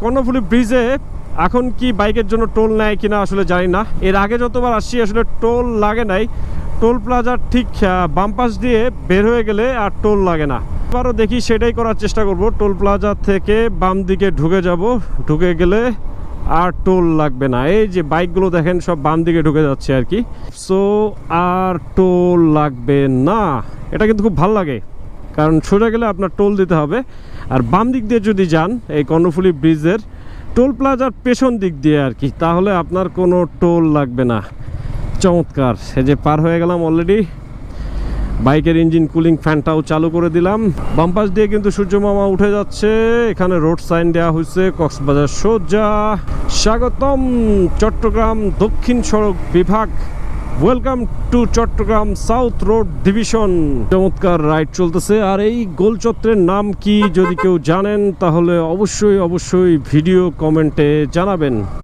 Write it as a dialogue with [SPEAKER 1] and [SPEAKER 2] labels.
[SPEAKER 1] কর্ণফুলী ব্রিজে এখন কি বাইকের জন্য টোল নেয় কিনা আসলে জানি না। এর আগে যতবার আসছি আসলে টোল লাগে নাই। টোল প্লাজার ঠিক বাম পাশ দিয়ে বের হয়ে গেলে আর টোল লাগে না। এবারও দেখি সেটাই করার চেষ্টা করব। টোল প্লাজা থেকে বাম দিকে ঢুকে যাব, ঢুকে গেলে আর টোল লাগবে না। এই যে বাইকগুলো দেখেন সব বাম দিকে ঢুকে যাচ্ছে আর কি, সো আর টোল লাগবে না। এটা কিন্তু খুব ভালো লাগে, কারণ সোজা গেলে আপনার টোল দিতে হবে। আর বাম দিক দিয়ে যদি যান এই কর্ণফুলী ব্রিজের টোল প্লাজার পেছন দিক দিয়ে আর কি, তাহলে আপনার কোনো টোল লাগবে না। চমৎকার। এই যে পার হয়ে গেলাম অলরেডি। বাইকের ইঞ্জিন কুলিং ফ্যানটাও চালু করে দিলাম। বাম পাশ দিয়ে কিন্তু সূর্য মামা উঠে যাচ্ছে। এখানে রোড সাইন দেওয়া হয়েছে কক্সবাজার সোজা স্বাগতম চট্টগ্রাম দক্ষিণ সড়ক বিভাগ, welcome to Chittagong south road division. চমৎকার রাইড চলতেছে। আর এই গোল চত্বরের নাম কি যদি কেউ জানেন তাহলে অবশ্যই ভিডিও কমেন্টে জানাবেন।